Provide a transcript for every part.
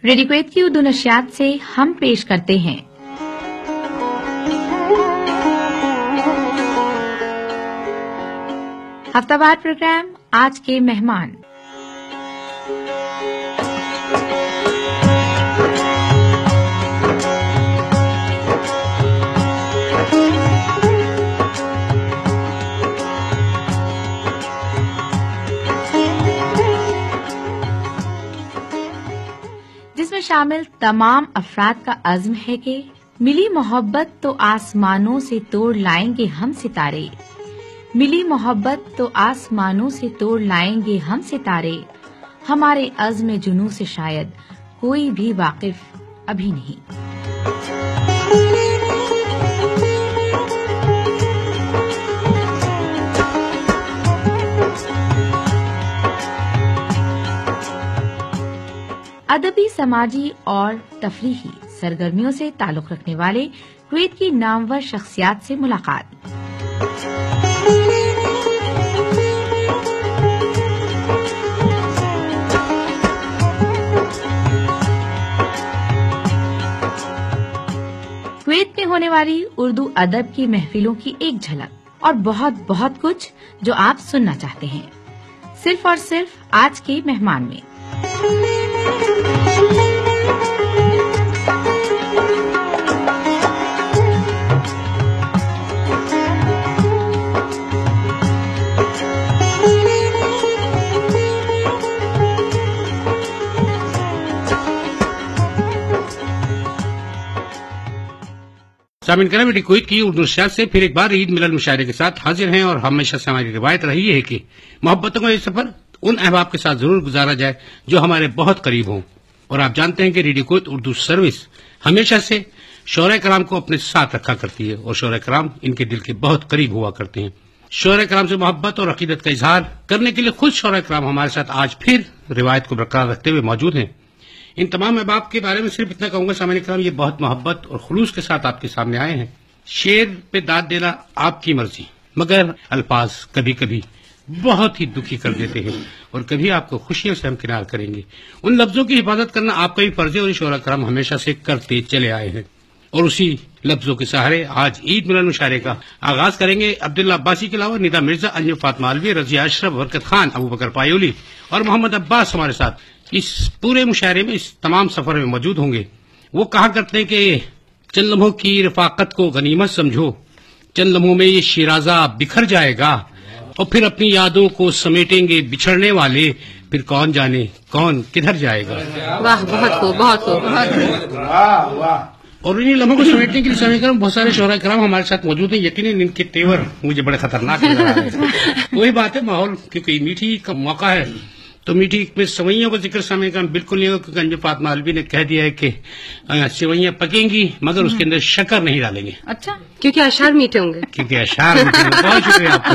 Radio Kuwait کی اردو نشریات سے ہم پیش کرتے ہیں ہفتہ وار پروگرام آج کے مہمان۔ جس میں شامل تمام افراد کا عزم ہے کہ ملی محبت تو آسمانوں سے توڑ لائیں گے ہم ستارے، ملی محبت تو آسمانوں سے توڑ لائیں گے ہم ستارے، ہمارے عزم جنوں سے شاید کوئی بھی واقف ابھی نہیں۔ ادبی، سماجی اور تفریحی سرگرمیوں سے تعلق رکھنے والے کویت کی نامور شخصیات سے ملاقات۔ کویت میں ہونے والی اردو ادب کی محفلوں کی ایک جھلک اور بہت بہت کچھ جو آپ سننا چاہتے ہیں، صرف اور صرف آج کے مہمان میں۔ سامعین کرام، ریڈیو کویت کی اردو نشریات سے پھر ایک بار عید ملن مشاعرے کے ساتھ حاضر ہیں، اور ہمیشہ سے ہماری روایت رہی ہے کہ محبتوں کا یہ سفر ان احباب کے ساتھ ضرور گزارا جائے جو ہمارے بہت قریب ہوں، اور آپ جانتے ہیں کہ ریڈیو کویت اردو سروس ہمیشہ سے شعراء کرام کو اپنے ساتھ رکھا کرتی ہے، اور شعراء کرام ان کے دل کے بہت قریب ہوا کرتے ہیں۔ شعراء کرام سے محبت اور عقیدت کا اظہار کرنے کے لیے خود شعراء کرام ہمارے ساتھ آج پھر روایت کو برقرار رکھتے ہوئے موجود ہیں۔ ان تمام احباب کے بارے میں صرف اتنا کہوں گا سامعین کرام، یہ بہت محبت اور خلوص کے ساتھ آپ کے سامنے آئے ہیں۔ شعر پہ داد دینا آپ کی مرضی، مگر الفاظ کبھی کبھی بہت ہی دکھی کر دیتے ہیں، اور کبھی آپ کو خوشیوں سے ہمکنار کریں گے۔ ان لفظوں کی حفاظت کرنا آپ کا بھی فرض ہے، اور شعراء کرام ہمیشہ سے کرتے چلے آئے ہیں، اور اسی لفظوں کے سہارے آج عید ملن مشاعرے کا آغاز کریں گے۔ عبداللہ عباسی کے علاوہ ندا مرزا، انجم فاطمہ الوی، رضیہ اشرف، برکت خان، ابو بکر پایولی اور محمد عباس ہمارے ساتھ اس پورے مشاعرے میں، اس تمام سفر میں موجود ہوں گے۔ وہ کہا کرتے ہیں کہ چند لمحوں کی رفاقت کو غنیمت سمجھو، چند لمحوں میں یہ شیرازہ بکھر جائے گا، اور پھر اپنی یادوں کو سمیٹیں گے بچھڑنے والے، پھر کون جانے کون کدھر جائے گا۔ واہ، بہت خوب، بہت خوب۔ اور انہیں لمحوں کو سمیٹنے کے لیے سامعین کرام بہت سارے شعراء کرام ہمارے ساتھ موجود ہیں۔ یقیناً ان کے تیور مجھے بڑے خطرناک نظر آ رہے ہیں۔ وہی بات ہے، ماحول کیونکہ میٹھی کا موقع ہے تو میٹھی میں سوئیوں کا ذکر سامنے کا بالکل نہیں ہوگا، کیونکہ انجم فاطمہ الوی نے کہہ دیا ہے کہ سوئیاں پکیں گی مگر اس کے اندر شکر نہیں ڈالیں گے۔ اچھا، کیونکہ اشعار میٹھے ہوں گے۔ کیونکہ اشعار میٹھے ہوں گے۔ بہت شکریہ آپ کا،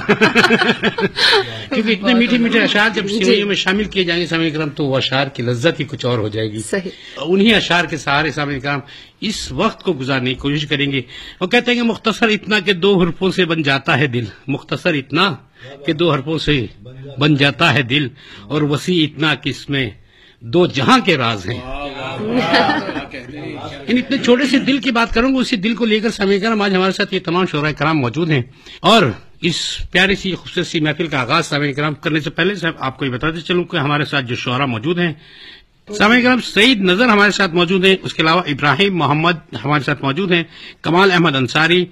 کیونکہ اتنے میٹھے میٹھے اشعار جب سوئیوں میں شامل کیے جائیں گے سامنے کرام تو وہ اشعار کی لذت ہی کچھ اور ہو جائے گی۔ صحیح۔ انہی اشعار کے سہارے سامنے کرام اس وقت کو گزارنے کی کوشش کریں گے۔ وہ کہتے ہیں کہ مختصر اتنا کہ 2 حرفوں سے بن جاتا ہے دل، مختصر اتنا کہ 2 حرفوں سے بن جاتا ہے دل، اور وسیع اتنا کہ اس میں 2 جہاں کے راز ہیں۔ ان اتنے چھوٹے سے دل کی بات کروں گا، اسی دل کو لے کر سامعین کرام آج ہمارے ساتھ یہ تمام شعراء کرام موجود ہیں، اور اس پیاری سی خوبصورت سی محفل کا آغاز سامعین کرام کرنے سے پہلے آپ کو یہ بتاتے چلوں کہ ہمارے ساتھ جو شعراء موجود ہیں، سامعین کرام سعید نظر ہمارے ساتھ موجود ہیں، اس کے علاوہ ابراہیم محمد ہمارے ساتھ موجود ہیں، کمال احمد انصاری،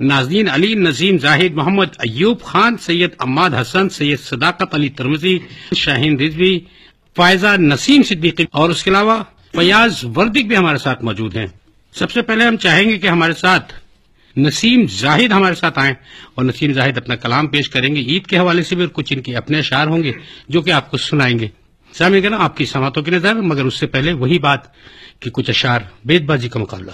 نازنین علی، نظیم زاہد، محمد ایوب خان، سید عماد حسن، سید صداقت علی ترمذی، شاہین رضوی، فائزہ نسیم صدیقی، اور اس کے علاوہ فیاض وردک بھی ہمارے ساتھ موجود ہیں۔ سب سے پہلے ہم چاہیں گے کہ ہمارے ساتھ نسیم زاہد ہمارے ساتھ آئیں، اور نسیم زاہد اپنا کلام پیش کریں گے عید کے حوالے سے بھی، اور کچھ ان کے اپنے اشعار ہوں گے جو کہ آپ کو سنائیں گے۔ سامعین کرام آپ کی سماعتوں کی نظر، مگر اس سے پہلے وہی بات کہ کچھ اشعار بیت بازی کا مقابلہ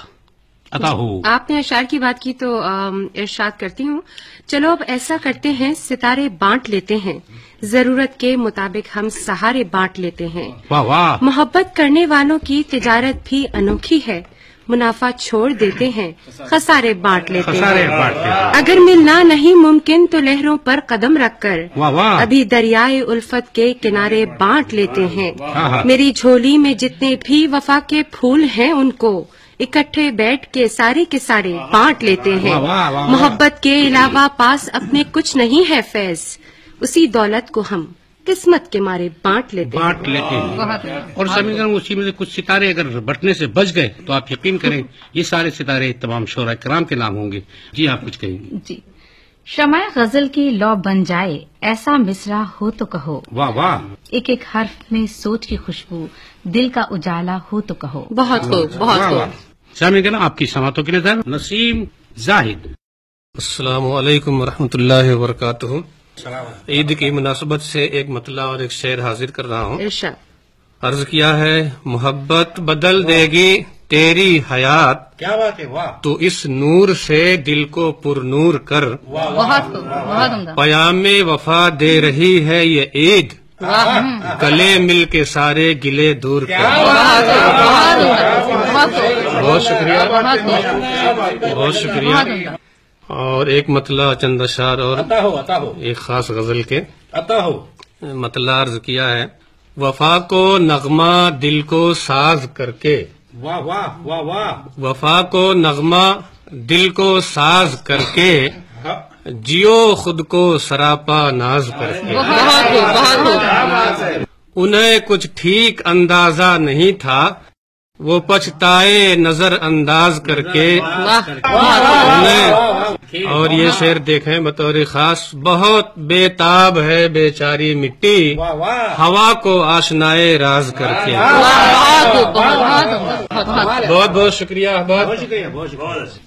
عطا ہو۔ آپ نے اشعار کی بات کی تو ارشاد کرتی ہوں، چلو اب ایسا کرتے ہیں، ستارے بانٹ لیتے ہیں، ضرورت کے مطابق ہم سہارے بانٹ لیتے ہیں۔ واہ واہ۔ محبت کرنے والوں کی تجارت بھی انوکھی ہے، منافع چھوڑ دیتے ہیں، خسارے بانٹ لیتے خسارے ہیں۔ بانٹتے ہیں۔ اگر ملنا نہیں ممکن تو لہروں پر قدم رکھ کر واہ واہ، ابھی دریائے الفت کے کنارے بانٹ لیتے ہیں۔ ہاں۔ میری جھولی میں جتنے بھی وفا کے پھول ہیں ان کو اکٹھے بیٹھ کے سارے بانٹ لیتے ہیں۔ واہ واہ واہ۔ محبت کے علاوہ پاس اپنے کچھ نہیں ہے فیض، اسی دولت کو ہم قسمت کے مارے بانٹ لیتے ہیں۔ اور سمجھ اسی میں سے کچھ ستارے اگر بٹنے سے بچ گئے تو آپ یقین کریں یہ سارے ستارے تمام شعراء کرام کے نام ہوں گے۔ جی آپ کچھ کہیں گے؟ جی، شمع غزل کی لو بن جائے ایسا مصرع ہو تو کہو، واہ واہ، ایک ایک حرف میں سوچ کی خوشبو، دل کا اجالا ہو تو کہو۔ بہت خوب، بہت خوب۔ سامنے کہنا آپ کی سماعتوں کی نظر نسیم زاہد۔ السلام علیکم ورحمۃ اللہ وبرکاتہ۔ عید کی مناسبت سے ایک مطلع اور ایک شعر حاضر کر رہا ہوں۔ ارشاد۔ عرض کیا ہے، محبت بدل دے گی تیری حیات، کیا بات ہے، واہ، تو اس نور سے دل کو پر نور کر، بہت خوب، بہت عمدہ۔ پیام وفا دے رہی ہے یہ عید، گلے مل کے سارے گلے دور کر۔ بہت شکریہ، بہت شکریہ۔ اور ایک مطلع چند اشعار اور ایک خاص غزل کے مطلع عرض کیا ہے، وفا کو نغمہ دل کو ساز کر کے، واہ واہ واہ واہ، وفا کو نغمہ دل کو ساز کر کے، جیو خود کو سراپا ناز کر کے۔ انہیں کچھ ٹھیک اندازہ نہیں تھا، وہ پچھتائے نظر انداز کر کے۔ اور یہ شعر دیکھیں بطور خاص، بہت بے تاب ہے بیچاری مٹی، ہوا کو آشنائے راز کر کے۔ بہت بہت شکریہ،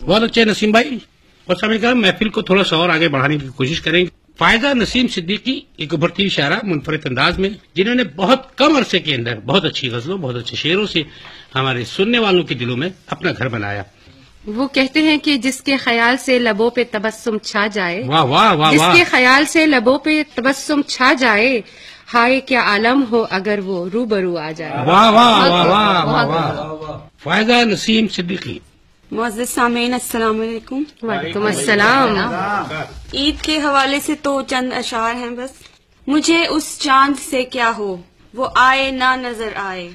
بہت اچھے نسیم بھائی۔ اور سمجھ کر محفل کو تھوڑا سا اور آگے بڑھانے کی کوشش کریں گے۔ فائزہ نسیم صدیقی ایک ابھرتی ہوئی شاعرہ منفرد انداز میں، جنہوں نے بہت کم عرصے کے اندر بہت اچھی غزلوں، بہت اچھے شعروں سے ہمارے سننے والوں کے دلوں میں اپنا گھر بنایا۔ وہ کہتے ہیں کہ جس کے خیال سے لبوں پہ تبسم چھا جائے، واہ واہ واہ جس واہ، کے خیال سے لبوں پہ تبسم چھا جائے، ہائے کیا عالم ہو اگر وہ روبرو آ جائے۔ واہ واہ واہ واہ واہ۔ فائزہ نسیم صدیقی۔ معزز سامعین السلام علیکم۔ وعلیکم السلام۔ عید کے حوالے سے تو چند اشعار ہیں بس۔ مجھے اس چاند سے کیا ہو، وہ آئے نہ نظر آئے،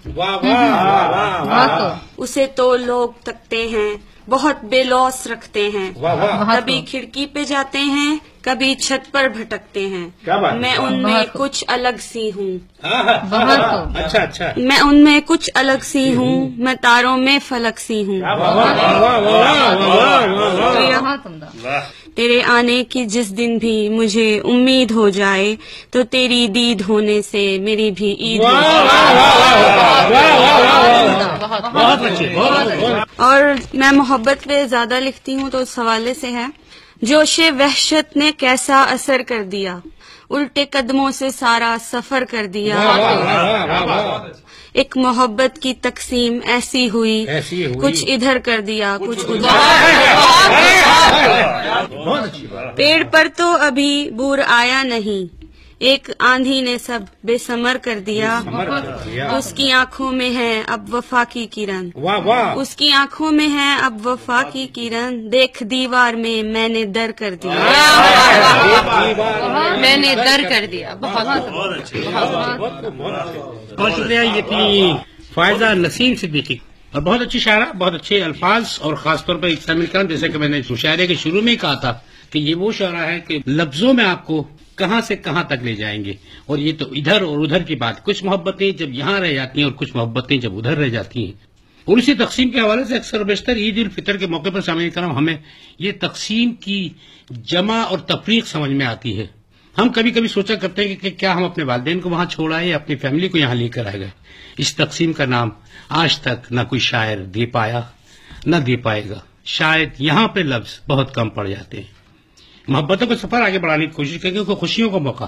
اسے تو لوگ تکتے ہیں، بہت بے لوث رکھتے ہیں، کبھی کھڑکی پہ جاتے ہیں، کبھی چھت پر بھٹکتے ہیں، میں ان میں کچھ الگ سی ہوں، اچھا اچھا، میں ان میں کچھ الگ سی ہوں، میں تاروں میں فلک سی ہوں، تیرے آنے کی جس دن بھی مجھے امید ہو جائے، تو تیری دید ہونے سے میری بھی عید ہو جائے۔ اور میں محبت پہ زیادہ لکھتی ہوں تو اس حوالے سے ہے، جوش وحشت نے کیسا اثر کر دیا، الٹے قدموں سے سارا سفر کر دیا، ایک محبت کی تقسیم ایسی ہوئی، کچھ ادھر کر دیا کچھ ادھر، پیڑ پر تو ابھی بور آیا نہیں، ایک آندھی نے سب بے ثمر کر دیا، اس کی آنکھوں میں ہے اب وفا کی کرن، اس کی آنکھوں میں ہے اب وفا کی کرن، دیکھ دیوار میں میں نے در کر دیا، میں نے در کر دیا۔ بہت شکریہ۔ یہ تھی فائزہ نسیم صدیقی، اور بہت اچھی شاعرہ، بہت اچھے الفاظ، اور خاص طور پر اکرام کرم، جیسے کہ میں نے مشاعرے کے شروع میں ہی کہا تھا کہ یہ وہ شاعرہ ہے کہ لفظوں میں آپ کو کہاں سے کہاں تک لے جائیں گے، اور یہ تو ادھر اور ادھر کی بات، کچھ محبتیں جب یہاں رہ جاتی ہیں اور کچھ محبتیں جب ادھر رہ جاتی ہیں۔ اور اسی تقسیم کے حوالے سے اکثر و بیشتر عید الفطر کے موقع پر سامعین کرام ہمیں یہ تقسیم کی جمع اور تفریق سمجھ میں آتی ہے۔ ہم کبھی کبھی سوچا کرتے ہیں کہ کیا ہم اپنے والدین کو وہاں چھوڑ آئے یا اپنی فیملی کو یہاں لے کر آئے گئے۔ اس تقسیم کا نام آج تک نہ کوئی شاعر دے پایا نہ دے پائے گا، شاید یہاں پہ لفظ بہت کم پڑ جاتے ہیں۔ محبتوں کا سفر آگے بڑھانے کی کوشش کریں گے، کیونکہ خوشیوں کا موقع،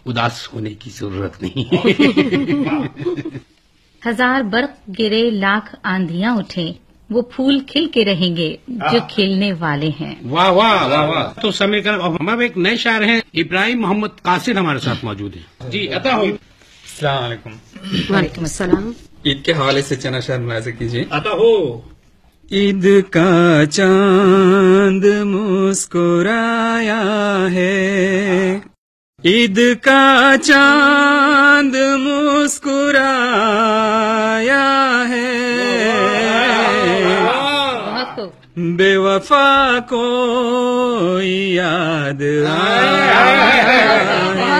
اداس ہونے کی ضرورت نہیں۔ ہزار برق گرے لاکھ آندھیاں اٹھیں، وہ پھول کھل کے رہیں گے جو کھلنے والے ہیں۔ واہ واہ واہ واہ۔ تو سمے کر ہمارے ایک نئے شاعر ہیں ابراہیم محمد قاصد ہمارے ساتھ موجود ہیں۔ جی عطا ہو۔ السلام علیکم۔ وعلیکم السلام۔ عید کے حوالے سے چند اشعار ملاحظہ کیجیے۔ عطا ہو۔ عید کا چاند مسکرایا ہے، عید کا چاند مسکرایا ہے، بے وفا کو یاد آیا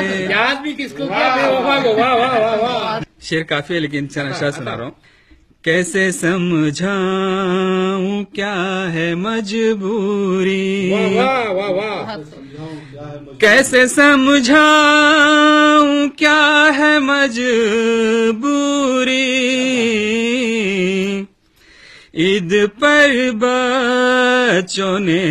ہے۔ یاد بھی کس کو کیا، بے وفا کو۔ واہ واہ واہ واہ۔ شعر کافی ہے لیکن چند اشعار سنا رہا ہوں۔ کیسے سمجھاؤں کیا ہے مجبوری، واہ واہ واہ۔ کیسے سمجھاؤں کیا ہے مجبوری، عید پر بچوں نے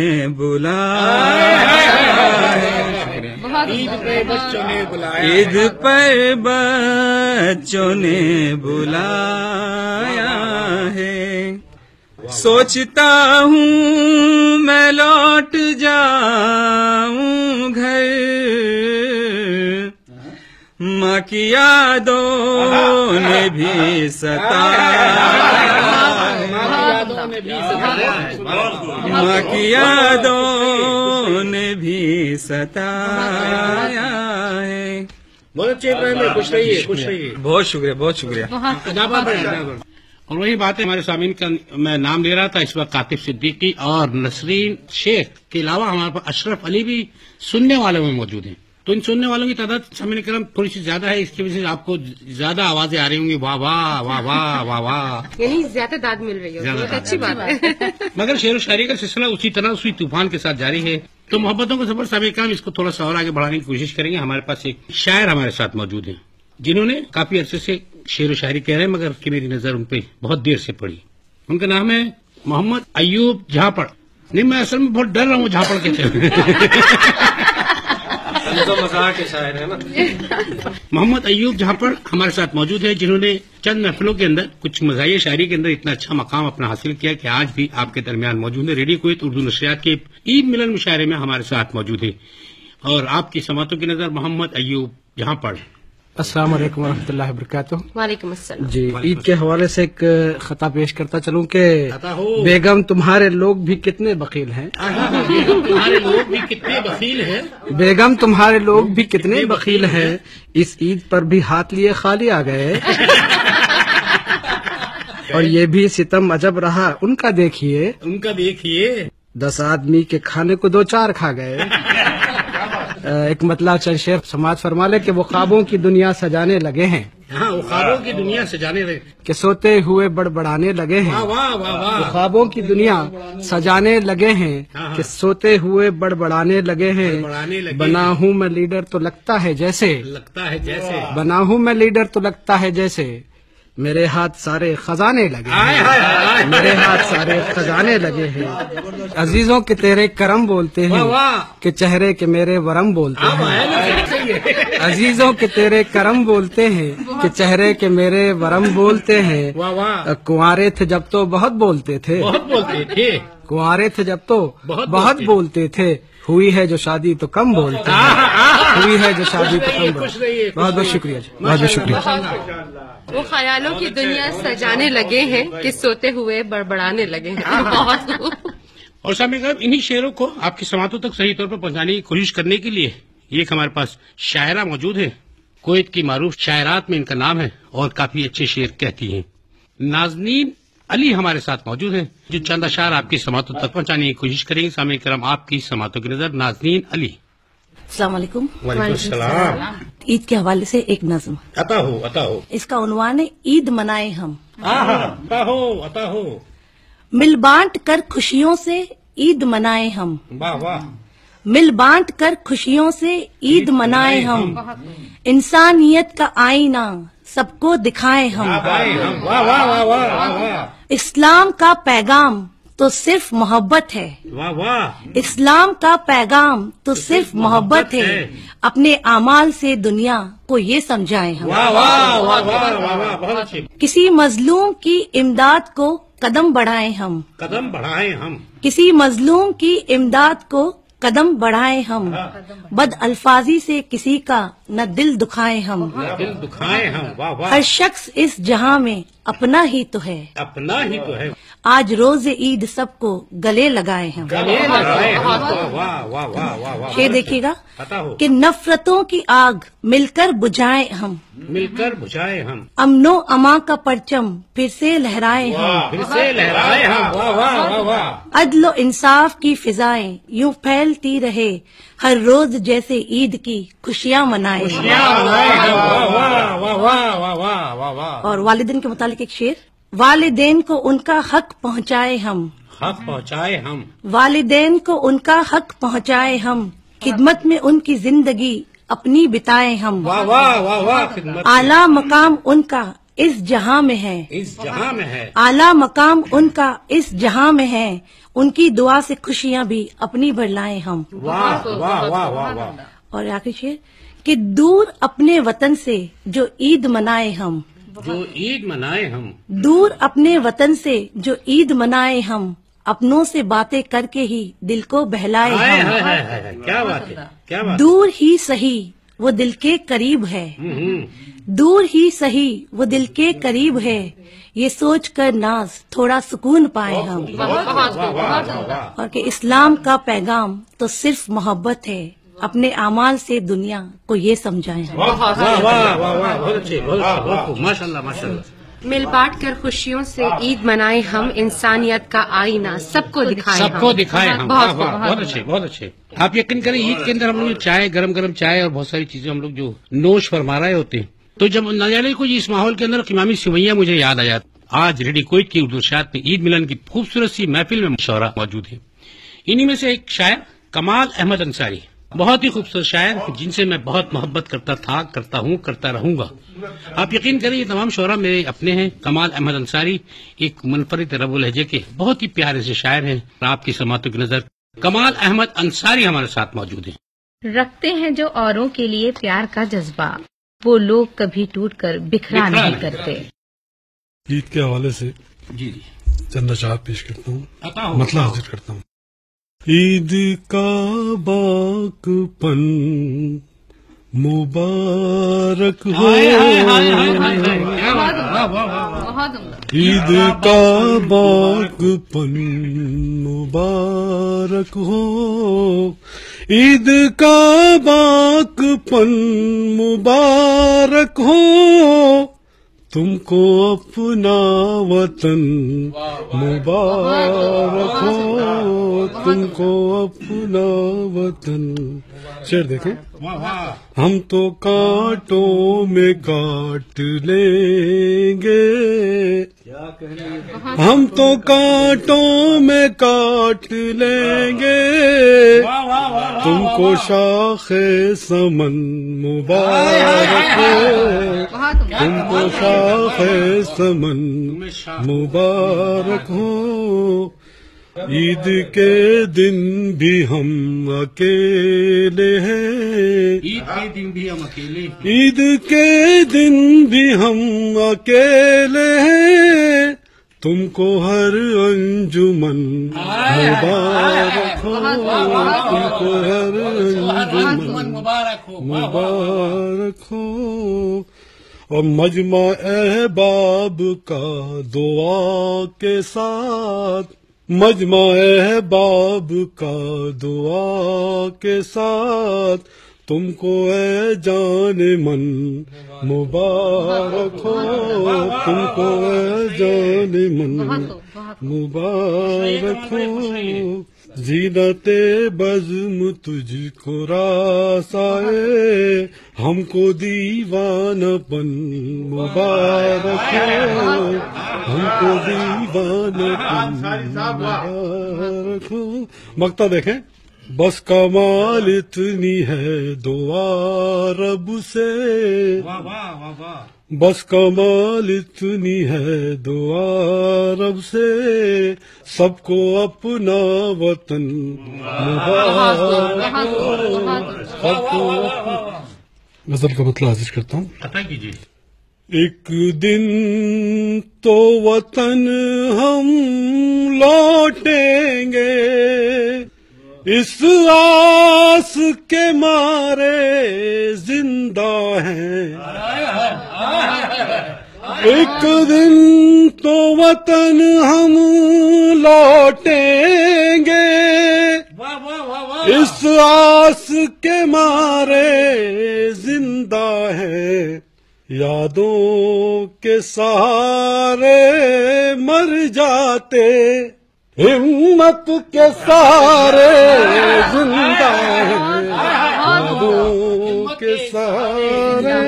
عید پر بچوں نے بلایا ہے، سوچتا ہوں میں لوٹ جاؤں گھر، ماں کی یادوں نے بھی ستایا، ماں کی یادوں نے بھی ستایا ہے۔ بہت اچھے میں خوش رہیے، خوش رہیے۔ بہت شکریہ، بہت شکریہ۔ اور وہی بات ہے، ہمارے سامعین کا میں نام لے رہا تھا اس وقت، عاطف صدیقی اور نسرین شیخ کے علاوہ ہمارے پاس اشرف علی بھی سننے والوں میں موجود ہیں۔ تو ان سننے والوں کی تعداد سامعین کرام تھوڑی سی زیادہ ہے، اس کی وجہ سے آپ کو زیادہ آوازیں آ رہی ہوں گی، واہ واہ واہ واہ واہ واہ، یعنی زیادہ داد مل رہی ہے، بہت اچھی بات ہے۔ مگر شعر و شاعری کا سلسلہ اسی طرح اسی طوفان کے ساتھ جاری ہے۔ تو محبتوں کا سفر سامعین کرام اس کو تھوڑا سا اور آگے بڑھانے کی کوشش کریں گے۔ ہمارے پاس ایک شاعر ہمارے ساتھ موجود ہیں جنہوں نے کافی عرصے سے شعر و شاعری کہہ رہے ہیں، مگر کہ میری نظر ان پہ بہت دیر سے پڑی۔ ان کا نام ہے محمد ایوب جھاپڑ۔ نہیں، میں اصل میں بہت ڈر رہا ہوں جھاپڑ کے مزاح کے شاعر ہے نا۔ محمد ایوب جھاپڑ ہمارے ساتھ موجود ہے، جنہوں نے چند محفلوں کے اندر کچھ مزاحیہ شاعری کے اندر اتنا اچھا مقام اپنا حاصل کیا کہ آج بھی آپ کے درمیان موجود ہے۔ ریڈیو کویت اردو نشریات کے عید ملن مشاعرے میں ہمارے ساتھ موجود ہے، اور آپ کی سماعتوں کی نظر محمد ایوب جھاپڑ۔ السلام علیکم ورحمۃ اللہ وبرکاتہ۔ وعلیکم السلام۔ جی، عید کے حوالے سے ایک خطا پیش کرتا چلوں کہ بیگم تمہارے لوگ بھی کتنے بخیل ہیں، تمہارے لوگ بھی کتنے بخیل ہیں، بیگم تمہارے لوگ بھی کتنے بخیل ہیں، اس عید پر بھی ہاتھ لیے خالی آ گئے، اور یہ بھی ستم عجب رہا ان کا دیکھیے، 10 آدمی کے کھانے کو 2-4 کھا گئے۔ ایک مطلب چند شعر سماعت فرما لے کہ وہ خوابوں کی دنیا سجانے لگے ہیں، ہاں وہ خوابوں کی دنیا سجانے لگے، کہ سوتے ہوئے بڑبڑانے لگے ہیں، واہ واہ واہ، وہ خوابوں کی دنیا سجانے لگے ہیں، کہ سوتے ہوئے بڑبڑانے لگے ہیں، بنا ہوں میں لیڈر تو لگتا ہے جیسے، بنا ہوں میں لیڈر تو لگتا ہے جیسے، میرے ہاتھ سارے خزانے لگے ہیں، میرے ہاتھ سارے خزانے لگے ہیں، عزیزوں کے تیرے کرم بولتے ہیں، کہ چہرے کے میرے ورم بولتے ہیں، عزیزوں کے تیرے کرم بولتے ہیں، کہ چہرے کے میرے ورم بولتے ہیں، کنوارے تھے جب تو بہت بولتے تھے، کنوارے تھے جب تو بہت بولتے تھے، ہوئی ہے جو شادی تو کم بولتے ہیں، ہوئی ہے جو شادی تو کم بولتے ہیں۔ بہت بہت شکریہ جی، بہت بہت شکریہ۔ وہ خیالوں کی دنیا سجانے لگے ہیں کہ سوتے ہوئے بڑبڑانے لگے ہیں۔ اور سامعین صاحب، انہی شعروں کو آپ کی سماعتوں تک صحیح طور پر پہنچانے کی کوشش کرنے کے لیے ایک ہمارے پاس شاعرہ موجود ہے، کویت کی معروف شاعرات میں ان کا نام ہے اور کافی اچھے شعر کہتی ہیں۔ نازنین علی ہمارے ساتھ موجود ہیں جو چند اشعار آپ کی سماعتوں تک پہنچانے کی کوشش کریں گے۔ سامعین کرام، آپ کی سماعتوں کی نظر نازنین علی۔ السلام علیکم۔ وعلیکم السلام۔ عید کے حوالے سے ایک نظم، عطا ہو عطا ہو۔ اس کا عنوان ہے عید منائے ہم۔ عطا ہو عطا ہو۔ مل بانٹ کر خوشیوں سے عید منائے ہم، واہ واہ۔ مل بانٹ کر خوشیوں سے عید منائے ہم، انسانیت کا آئینہ سب کو دکھائے ہم، واہ واہ واہ واہ۔ اسلام کا پیغام تو صرف محبت ہے، واہ واہ۔ اسلام کا پیغام تو صرف محبت ہے، اپنے اعمال سے دنیا کو یہ سمجھائیں ہم، واہ واہ واہ واہ واہ، بہت اچھے۔ کسی مظلوم کی امداد کو قدم بڑھائیں ہم، قدم بڑھائیں ہم، کسی مظلوم کی امداد کو قدم بڑھائیں ہم، بد الفاظی سے کسی کا نہ دل دکھائیں ہم، دل دکھائیں ہم، واہ واہ۔ ہر شخص اس جہاں میں اپنا ہی تو ہے، اپنا ہی تو ہے، آج روز عید سب کو گلے لگائے ہم. یہ دیکھیے گا کہ نفرتوں کی آگ مل کر بجھائیں ہم. امن و امان کا پرچم پھر سے لہرائے ہم. عدل و انصاف کی فضائیں یوں پھیلتی رہے, ہر روز جیسے عید کی خوشیاں منائے. اور والدین کے متعلق ایک شعر. والدین کو ان کا حق پہنچائے ہم. والدین کو ان کا حق پہنچائے ہم, خدمت میں ان کی زندگی اپنی بتائے ہم. اعلیٰ مقام ان کا اس جہاں میں ہے. اعلیٰ مقام ان کا اس جہاں میں ہے, ان کی دعا سے خوشیاں بھی اپنی بھر لائیں ہم. اور آخری شعر کہ دور اپنے وطن سے جو عید منائے ہم. دور اپنے وطن سے جو عید منائے ہم, اپنوں سے باتیں کر کے ہی دل کو بہلائے ہم. دور ہی سہی وہ دل کے قریب ہے. دور ہی سہی وہ دل کے قریب ہے, یہ سوچ کر ناز تھوڑا سکون پائے ہم. اور کہ اسلام کا پیغام تو صرف محبت ہے, اپنے اعمال سے دنیا کو یہ سمجھائیں. مل بانٹ کر خوشیوں سے عید منائے ہم, انسانیت کا آئینہ سب کو دکھائے ہم. بہت اچھے. آپ یقین کریں عید کے اندر ہم لوگ چائے, گرم چائے اور بہت ساری چیزیں ہم لوگ جو نوش فرما رہے ہوتے ہیں, تو جب نہ جانے کو اس ماحول کے اندر امامی سوئیاں مجھے یاد آ جاتی. آج ریڈی کوئٹ کی اردو نشریات میں عید ملن کی خوبصورت سی محفل میں شعراء موجود ہیں. انہی میں سے ایک شاعر کمال احمد انصاری, بہت ہی خوبصورت شاعر جن سے میں بہت محبت کرتا تھا, کرتا ہوں, کرتا رہوں گا. آپ یقین کریں یہ تمام شعراء میرے اپنے ہیں. کمال احمد انصاری ایک منفرد رب و لہجے کے بہت ہی پیارے سے شاعر ہیں. آپ کی سماعتوں کی نظر کمال احمد انصاری ہمارے ساتھ موجود ہیں. رکھتے ہیں جو اوروں کے لیے پیار کا جذبہ, وہ لوگ کبھی ٹوٹ کر بکھرا نہیں کرتے. عید کے حوالے سے چند اشعار پیش کرتا ہوں, مطلب حاضر کرتا ہوں. عید کا باک پن مبارک ہو, عید کا باک پن مبارک ہو, عید کا باک پن مبارک ہو, تم کو اپنا وطن مبارک ہو, تم کو اپنا وطن. شعر دیکھیں. ہم تو کانٹوں میں کاٹ لیں گے, ہم تو کانٹوں میں کاٹ لیں گے, تم کو شاخ سمن مبارک ہو, تم کو شاخ سمن مبارک ہو. عید کے دن بھی ہم اکیلے ہیں, عید کے دن بھی ہم اکیلے ہیں, تم کو ہر انجمن مبارک ہو, تم کو ہر انجمن مبارک ہو. اور مجمع احباب کا دعا کے ساتھ, مجمع احباب کا دعا کے ساتھ, تم کو اے جان من مبارک ہو, تم کو اے جان من مبارک ہو. زینت بزم تجھ کو راس آئے, ہم کو دیوانہ پن مبارک ہو, ہم کو دیوانہ پن مبارک ہو. مقطع دیکھیں. بس کمال اتنی ہے دعا رب سے, بس کمال اتنی ہے دعا رب سے, سب کو اپنا وطن مبارک ہو. غزل کا مطلب حاضر کرتا ہوں. ایک دن تو وطن ہم لوٹیں گے, اس آس کے مارے زندہ ہیں, ایک دن تو وطن ہم لوٹیں گے، اس آس کے مارے زندہ ہے، یادوں کے سہارے مر جاتے، ہمت کے سہارے زندہ ہے، یادوں کے سہارے.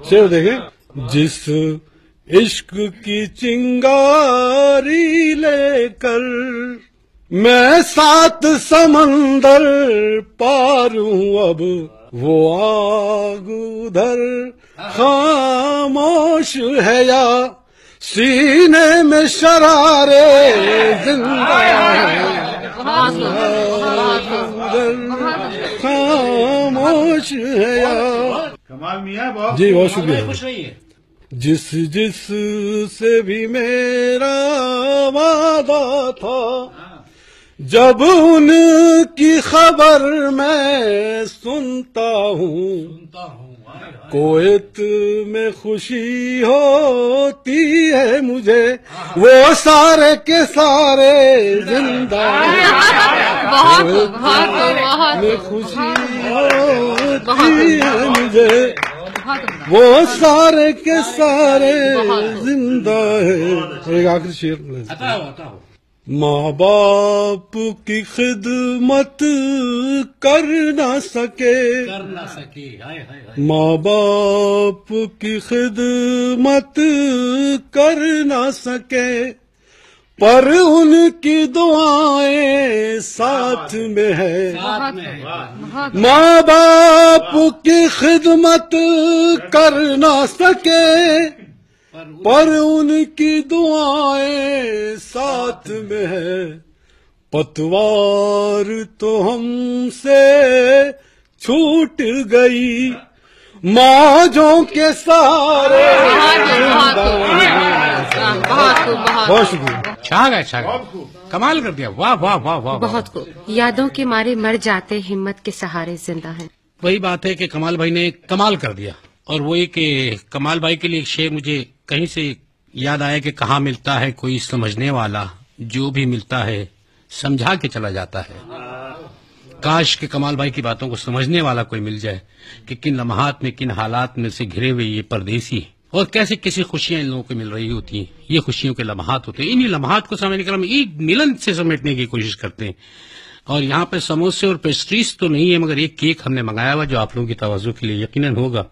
شعر دیکھیں. جس عشق کی چنگاری لے کر میں 7 سمندر پار ہوں، اب وہ آگ ادھر خاموش ہے یا سینے میں شرارے زندہ ہے، خاموش ہے یا. جی بہت شکریہ. جس سے بھی میرا وعدہ تھا، جب ان کی خبر میں سنتا ہوں، کویت میں خوشی ہوتی ہے مجھے، وہ سارے کے سارے زندہ ہیں، کویت میں خوشی ہوتی ہے مجھے، وہ سارے کے سارے زندہ ہے. ایک آخری شعر. ماں باپ کی خدمت کر نہ سکے، ماں باپ کی خدمت کر نہ سکے، پر ان کی دعائیں ساتھ میں ہے. ماں باپ کی خدمت کر نہ سکے، پر ان کی دعائیں ساتھ میں ہے. پتوار تو ہم سے چھوٹ گئی، موجوں کے سارے. بہت شکریہ. چھا گئے، کمال کر دیا. واہ واہ واہ واہ. بہت کو یادوں کے مارے مر جاتے، ہمت کے سہارے زندہ ہیں. وہی بات ہے کہ کمال بھائی نے کمال کر دیا. اور وہی کہ کمال بھائی کے لیے ایک شعر مجھے کہیں سے یاد آیا کہ کہاں ملتا ہے کوئی سمجھنے والا، جو بھی ملتا ہے سمجھا کے چلا جاتا ہے. کاش کہ کمال بھائی کی باتوں کو سمجھنے والا کوئی مل جائے کہ کن لمحات میں، کن حالات میں سے گھرے ہوئے یہ پردیسی اور کیسی کیسی خوشیاں ان لوگوں کو مل رہی ہوتی ہیں. یہ خوشیوں کے لمحات ہوتے ہیں. انہی لمحات کو سامنے کرم عید ملن سے سمیٹنے کی کوشش کرتے ہیں. اور یہاں پہ سموسے اور پیسٹریز تو نہیں ہے، مگر ایک کیک ہم نے منگایا ہوا جو آپ لوگوں کی توجہ کے لیے یقیناً ہوگا.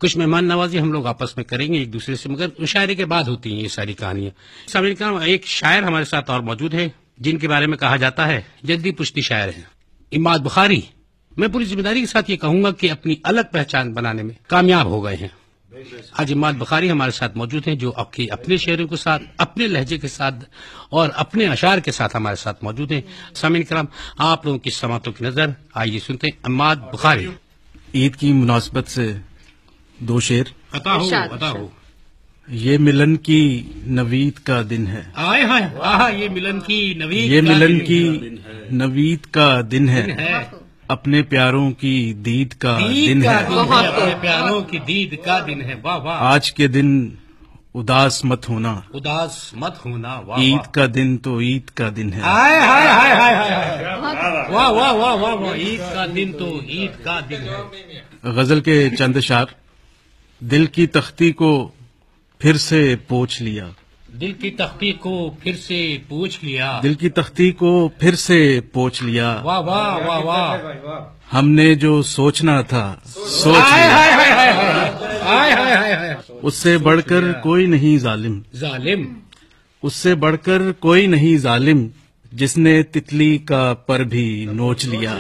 کچھ مہمان نوازی ہم لوگ آپس میں کریں گے ایک دوسرے سے، مگر مشاعرے کے بعد ہوتی ہیں یہ ساری کہانیاں. سامنے کرم ایک شاعر ہمارے ساتھ اور موجود ہے جن کے بارے میں کہا جاتا ہے جدی پشتی شاعر ہیں، اماد بخاری. میں پوری ذمہ داری کے ساتھ یہ کہوں گا کہ اپنی الگ پہچان بنانے میں کامیاب ہو گئے ہیں. آج اماد بخاری ہمارے ساتھ موجود ہیں جو اپنے شعروں کے ساتھ، اپنے لہجے کے ساتھ اور اپنے اشعار کے ساتھ ہمارے ساتھ موجود ہیں. سامعین کرام آپ لوگوں کی سماعتوں کی نظر آئیے سنتے ہیں اماد بخاری. عید کی مناسبت سے 2 شعر. عطا ہو. یہ ملن کی نوید کا دن ہے، یہ ملن کی نوید کا دن ہے، اپنے پیاروں کی دید کا دن ہے، اپنے پیاروں کی دید کا دن ہے. واہ واہ. آج کے دن اداس مت ہونا، عید کا دن تو عید کا دن ہے. واہ واہ واہ واہ. عید کا دن تو عید کا دن ہے. غزل کے چند اشعار. دل کی تختی کو پھر سے پوچھ لیا، دل کی تختی کو پھر سے پوچھ لیا، دل کی تختی کو پھر سے پوچھ لیا. واہ واہ واہ واہ. ہم نے جو سوچنا تھا سوچ لیا، اس سے بڑھ کر کوئی نہیں ظالم، اس سے بڑھ کر کوئی نہیں ظالم، جس نے تتلی کا پر بھی نوچ لیا،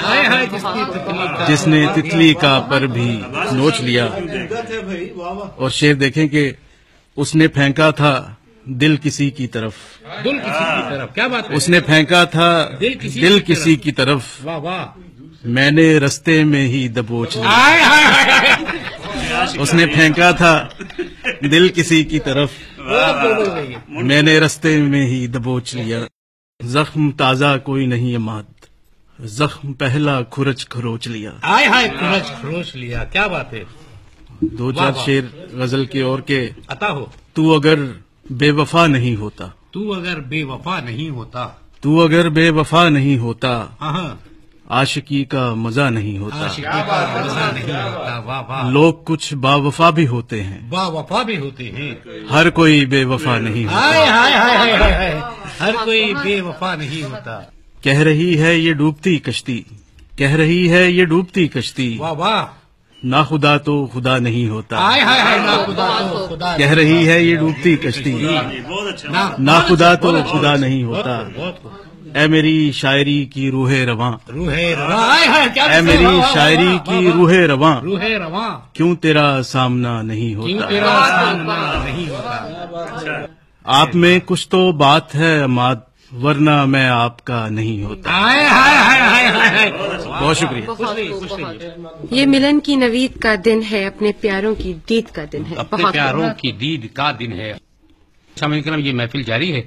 جس نے تتلی کا پر بھی نوچ لیا. اور شعر دیکھیں کہ اس نے پھینکا تھا دل کسی کی طرف، کیا بات ہے. اس نے پھینکا تھا دل کسی کی طرف، میں نے رستے میں ہی دبوچ لیا. اس نے پھینکا تھا دل کسی کی طرف، میں نے رستے میں ہی دبوچ لیا. زخم تازہ کوئی نہیں اماد، زخم پہلا کھرچ کھروچ لیا. کھرچ کھروچ لیا. کیا بات ہے. دو چار شعر غزل کے اور کے عطا ہو. تو اگر بے وفا نہیں ہوتا, تو اگر بے وفا نہیں ہوتا, تو اگر بے وفا نہیں ہوتا, ہاں عاشقی کا مزہ نہیں ہوتا, عاشقی کا مزہ نہیں ہوتا. واہ واہ. لوگ کچھ با وفا بھی ہوتے ہیں, با وفا بھی ہوتے ہیں, ہر کوئی بے وفا نہیں ہوتا. ہائے ہائے ہائے ہائے ہائے, ہر کوئی بے وفا نہیں ہوتا. کہہ رہی ہے یہ ڈوبتی کشتی, کہہ رہی ہے یہ ڈوبتی کشتی, واہ واہ. نا خدا تو خدا نہیں ہوتا. ہائے ہائے ہائے, نا خدا تو خدا. کہہ رہی ہے یہ ڈوبتی کشتی, نا خدا تو خدا نہیں ہوتا. اے میری شاعری کی روح رواں, روح رواں, اے میری شاعری کی روح رواں, روح رواں, کیوں تیرا سامنا نہیں کیوں ہوتا. تیرا سامنا نہیں ہوتا. آپ میں کچھ تو بات ہے عماد, ورنہ میں آپ کا نہیں ہوتا. ہائے ہائے ہائے ہائے ہائے. بہت شکریہ. یہ ملن کی نوید کا دن ہے, اپنے پیاروں کی دید کا دن ہے. اپنے پیاروں کی دید کا دن ہے. سامعین کرام, یہ محفل جاری ہے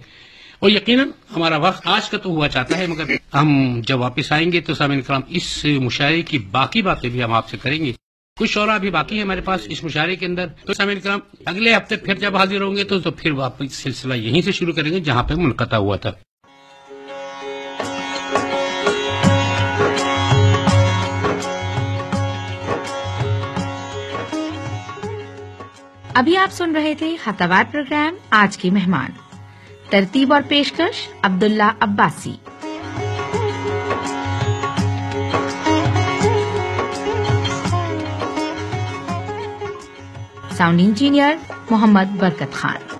اور یقیناً ہمارا وقت آج کا تو ہوا چاہتا ہے, مگر ہم جب واپس آئیں گے تو سامعین کرام اس مشاعرے کی باقی باتیں بھی ہم آپ سے کریں گے. کچھ شعراء بھی باقی ہے ہمارے پاس اس مشاعرے کے اندر. تو سامعین کرام اگلے ہفتے پھر جب حاضر ہوں گے تو پھر واپس سلسلہ یہیں سے شروع کریں گے جہاں پہ منقطع ہوا تھا. ابھی آپ سن رہے تھے خطوات پروگرام. آج کے مہمان ترتیب اور پیشکش عبداللہ عباسی. ساؤنڈ انجینئر محمد برکت خان.